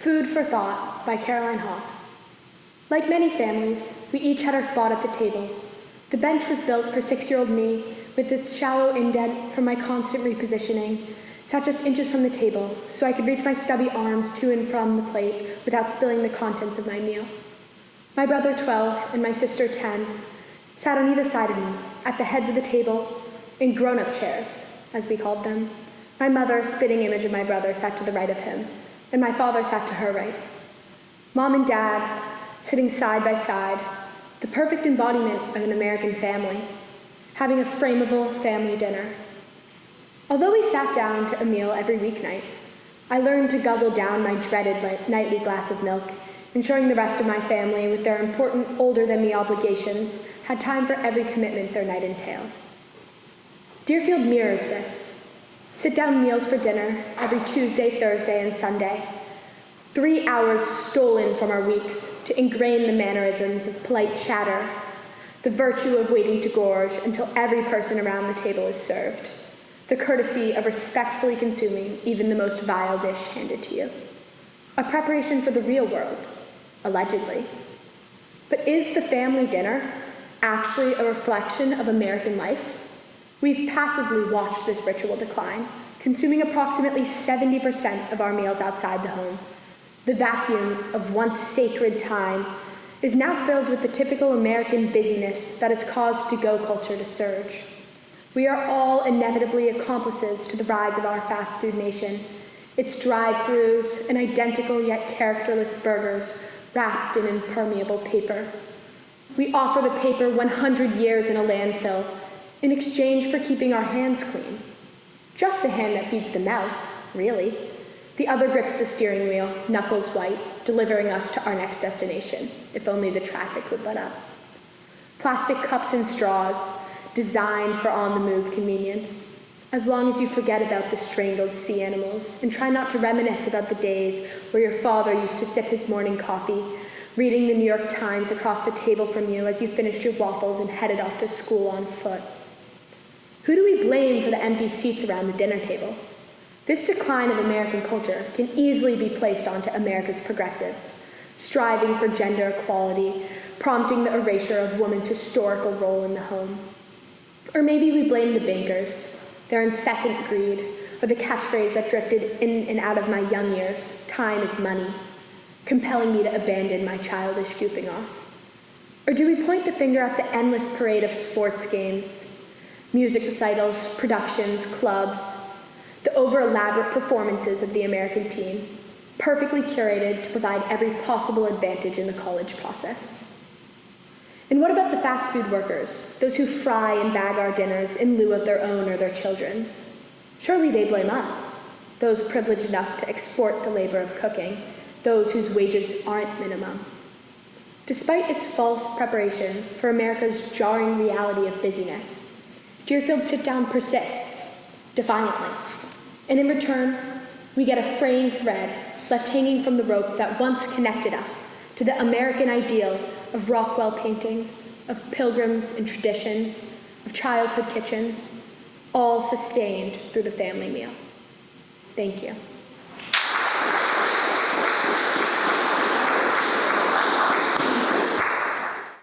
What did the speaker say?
Food for Thought by Caroline Hoff. Like many families, we each had our spot at the table. The bench was built for 6-year-old me, with its shallow indent from my constant repositioning, sat just inches from the table, so I could reach my stubby arms to and from the plate without spilling the contents of my meal. My brother, 12, and my sister, 10, sat on either side of me, at the heads of the table, in grown-up chairs, as we called them. My mother, a spitting image of my brother, sat to the right of him, and my father sat to her right. Mom and Dad, sitting side by side, the perfect embodiment of an American family, having a frameable family dinner. Although we sat down to a meal every weeknight, I learned to guzzle down my dreaded nightly glass of milk, ensuring the rest of my family, with their important older-than-me obligations, had time for every commitment their night entailed. Deerfield mirrors this. Sit-down meals for dinner every Tuesday, Thursday, and Sunday. 3 hours stolen from our weeks to ingrain the mannerisms of polite chatter, the virtue of waiting to gorge until every person around the table is served, the courtesy of respectfully consuming even the most vile dish handed to you. A preparation for the real world, allegedly. But is the family dinner actually a reflection of American life? We've passively watched this ritual decline, consuming approximately 70% of our meals outside the home. The vacuum of once sacred time is now filled with the typical American busyness that has caused to-go culture to surge. We are all inevitably accomplices to the rise of our fast food nation, its drive-thrus and identical yet characterless burgers wrapped in impermeable paper. We offer the paper 100 years in a landfill in exchange for keeping our hands clean. Just the hand that feeds the mouth, really. The other grips the steering wheel, knuckles white, delivering us to our next destination, if only the traffic would let up. Plastic cups and straws, designed for on-the-move convenience. As long as you forget about the strangled sea animals and try not to reminisce about the days where your father used to sip his morning coffee, reading the New York Times across the table from you as you finished your waffles and headed off to school on foot. Who do we blame for the empty seats around the dinner table? This decline of American culture can easily be placed onto America's progressives, striving for gender equality, prompting the erasure of women's historical role in the home. Or maybe we blame the bankers, their incessant greed, or the catchphrase that drifted in and out of my young years, time is money, compelling me to abandon my childish goofing off. Or do we point the finger at the endless parade of sports games, music recitals, productions, clubs, the over-elaborate performances of the American teen, perfectly curated to provide every possible advantage in the college process? And what about the fast food workers, those who fry and bag our dinners in lieu of their own or their children's? Surely they blame us, those privileged enough to export the labor of cooking, those whose wages aren't minimum. Despite its false preparation for America's jarring reality of busyness, Deerfield sit-down persists, defiantly. And in return, we get a fraying thread left hanging from the rope that once connected us to the American ideal of Rockwell paintings, of pilgrims and tradition, of childhood kitchens, all sustained through the family meal. Thank you.